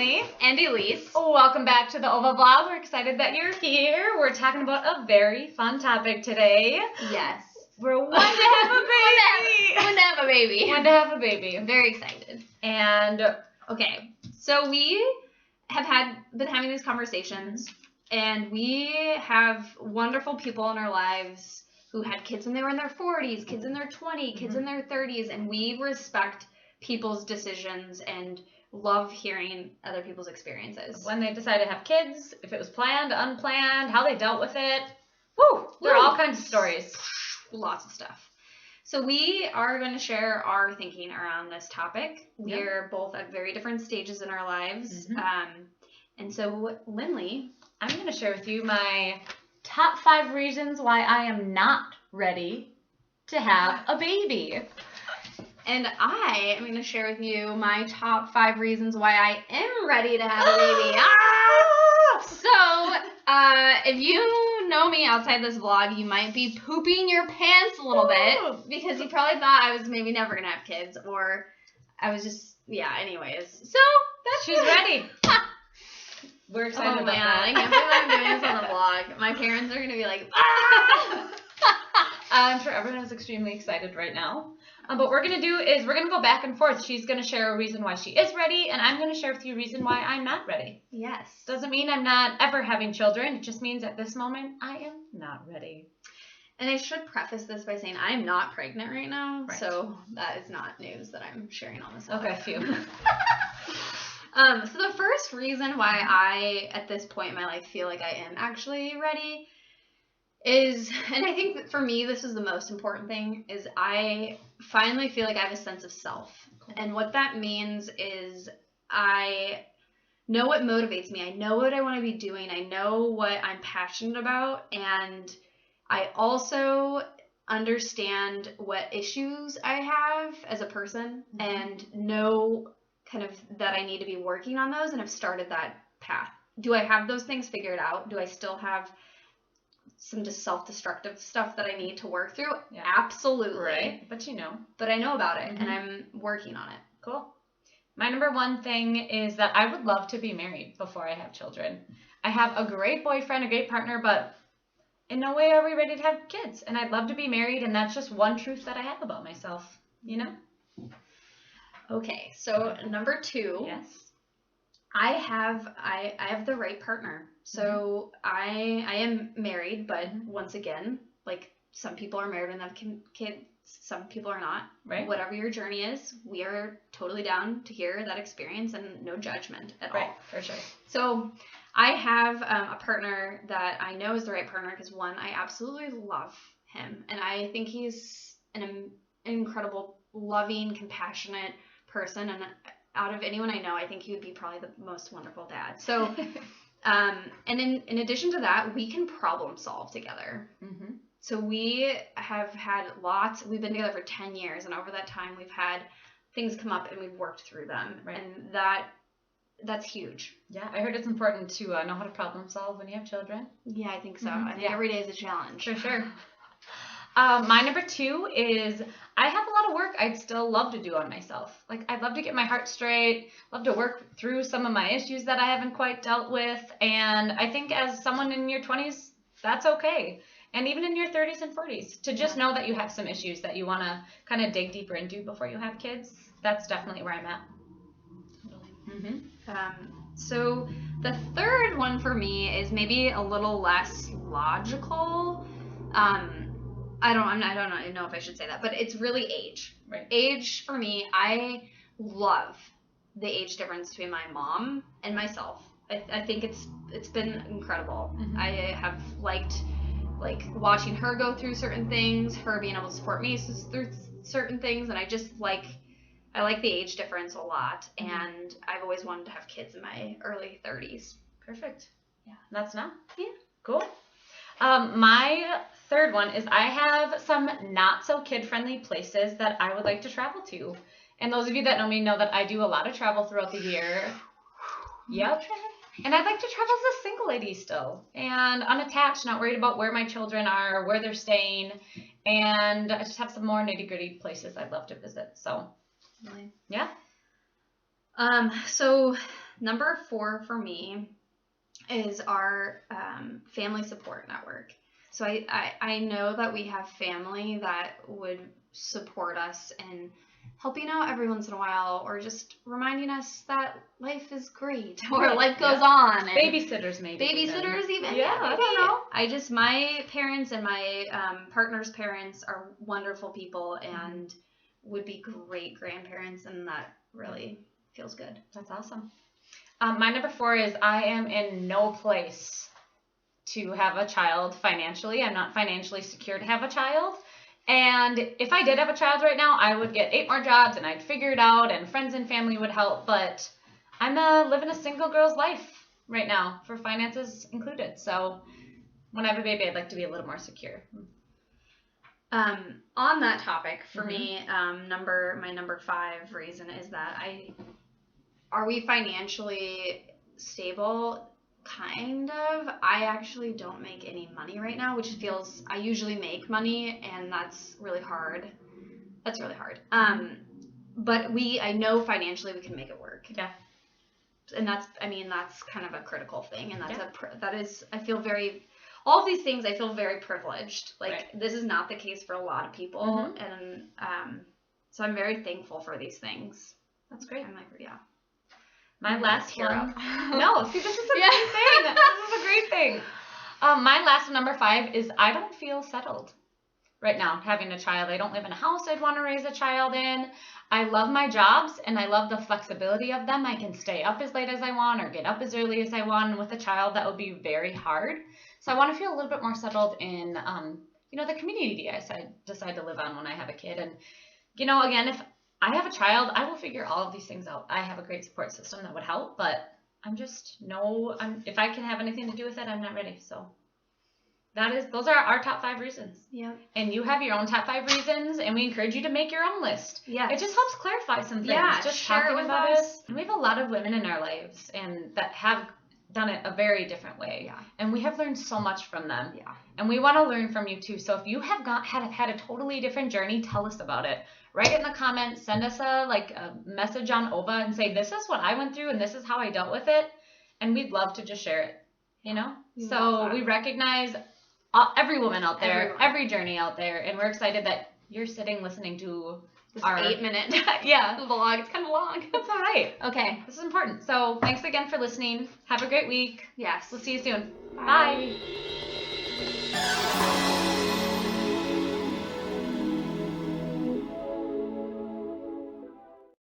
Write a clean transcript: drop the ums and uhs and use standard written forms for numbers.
Lindley. And Elise. Welcome back to the OVA vlog. We're excited that you're here. We're talking about a very fun topic today. Yes. We're one to have a baby. One to have a baby. One to have a baby. I'm very excited. And okay, so we have been having these conversations, and we have wonderful people in our lives who had kids when they were in their 40s, kids in their 20s, kids in their 30s, and we respect people's decisions and love hearing other people's experiences. when they decided to have kids, if it was planned, unplanned, how they dealt with it. Woo! There are all kinds of stories. Lots of stuff. So we are going to share our thinking around this topic. We're both at very different stages in our lives. And so, Lindley, I'm going to share with you my top 5 reasons why I am not ready to have a baby. and I am going to share with you my top 5 reasons why I am ready to have a baby. So, if you know me outside this vlog, you might be pooping your pants a little bit because you probably thought I was maybe never going to have kids, or I was just, anyways. So, She's ready. We're excited about that. I can't believe I'm doing this on the vlog. My parents are going to be like, ah! I'm sure everyone is extremely excited right now. But what we're going to do is we're going to go back and forth. She's going to share a reason why she is ready, and I'm going to share with you a reason why I'm not ready. Yes. Doesn't mean I'm not ever having children. It just means at this moment I am not ready. And I should preface this by saying I am not pregnant right now, Right. so that is not news that I'm sharing on this vlog. Okay, phew. So the first reason why I, at this point in my life, feel like I am actually ready is, and I think that for me this is the most important thing, is I finally feel like I have a sense of self. Cool. And what that means is I know what motivates me. I know what I want to be doing. I know what I'm passionate about. And I also understand what issues I have as a person and know kind of that I need to be working on those, and have started that path. Do I have those things figured out? Do I still have some just self-destructive stuff that I need to work through? Yeah. Absolutely. Right. But you know. But I know about it, and I'm working on it. Cool. My number one thing is that I would love to be married before I have children. I have a great boyfriend, a great partner, but in no way are we ready to have kids. And I'd love to be married, and that's just one truth that I have about myself, you know? Okay, so number 2. Yes. I have the right partner. So I am married, but once again, like, some people are married and have kids, some people are not. Right. Whatever your journey is, we are totally down to hear that experience, and no judgment at Right, all. for sure. So I have a partner that I know is the right partner because, one, I absolutely love him, and I think he's an incredible, loving, compassionate person, and out of anyone I know, I think he would be probably the most wonderful dad. So, and in addition to that, we can problem solve together. So we have had we've been together for 10 years, and over that time we've had things come up and we've worked through them. Right. And that's huge. Yeah, I heard it's important to know how to problem solve when you have children. Yeah, I think so. I think every day is a challenge. For sure. My number 2 is I have a lot of work I'd still love to do on myself. Like, I'd love to get my heart straight, love to work through some of my issues that I haven't quite dealt with. And I think as someone in your 20s, that's okay. And even in your 30s and 40s, to just know that you have some issues that you want to kind of dig deeper into before you have kids, that's definitely where I'm at. So the third one for me is maybe a little less logical. I don't know if I should say that, but it's really age. Right. Age for me, I love the age difference between my mom and myself. I think it's been incredible. I have liked watching her go through certain things, her being able to support me through certain things, and I like the age difference a lot, and I've always wanted to have kids in my early 30s. Perfect. Yeah. That's enough? Yeah. Cool. My third one is I have some not so kid-friendly places that I would like to travel to. And those of you that know me know that I do a lot of travel throughout the year. Yep. And I'd like to travel as a single lady still, and unattached, not worried about where my children are, where they're staying, and I just have some more nitty-gritty places I'd love to visit. So, Really? yeah. So Number 4 for me is our family support network. So I know that we have family that would support us in helping out every once in a while, or just reminding us that life is great, or life goes on. And babysitters, maybe. Babysitters even. Yeah, I don't know. My parents and my partner's parents are wonderful people and would be great grandparents, and that really feels good. That's awesome. My number 4 is I am in no place to have a child financially. I'm not financially secure to have a child. And if I did have a child right now, I would get 8 more jobs and I'd figure it out and friends and family would help. But I'm living a single girl's life right now, for finances included. So when I have a baby, I'd like to be a little more secure. On that topic, for me, my number 5 reason is that are we financially stable? Kind of. I actually don't make any money right now, which feels, I usually make money, and that's really hard. But I know financially we can make it work. Yeah. And that's kind of a critical thing, and all of these things I feel very privileged. This is not the case for a lot of people, and so I'm very thankful for these things. That's great. I'm like, yeah. My last one. No, see, this is a great thing. This is a great thing. My last one, number 5, is I don't feel settled right now having a child. I don't live in a house I'd want to raise a child in. I love my jobs and I love the flexibility of them. I can stay up as late as I want or get up as early as I want. And with a child, that would be very hard. So I want to feel a little bit more settled in, the community I decide to live on when I have a kid. And, again, if I have a child, I will figure all of these things out. I have a great support system that would help, but if I can have anything to do with it, I'm not ready. So those are our top 5 reasons. Yeah. And you have your own top 5 reasons, and we encourage you to make your own list. Yeah. It just helps clarify some things. Yeah, just share talking it with about us. it. And we have a lot of women in our lives and that have done it a very different way. Yeah. And we have learned so much from them. Yeah. And we want to learn from you too. So if you have had a totally different journey, tell us about it. Write it in the comments, send us a message on OVA and say, this is what I went through and this is how I dealt with it. And we'd love to just share it, So we recognize every woman out there, every journey out there. And we're excited that you're sitting listening to this 8-minute vlog. It's kind of long. That's all right. Okay. This is important. So thanks again for listening. Have a great week. Yes. We'll see you soon. Bye. Bye.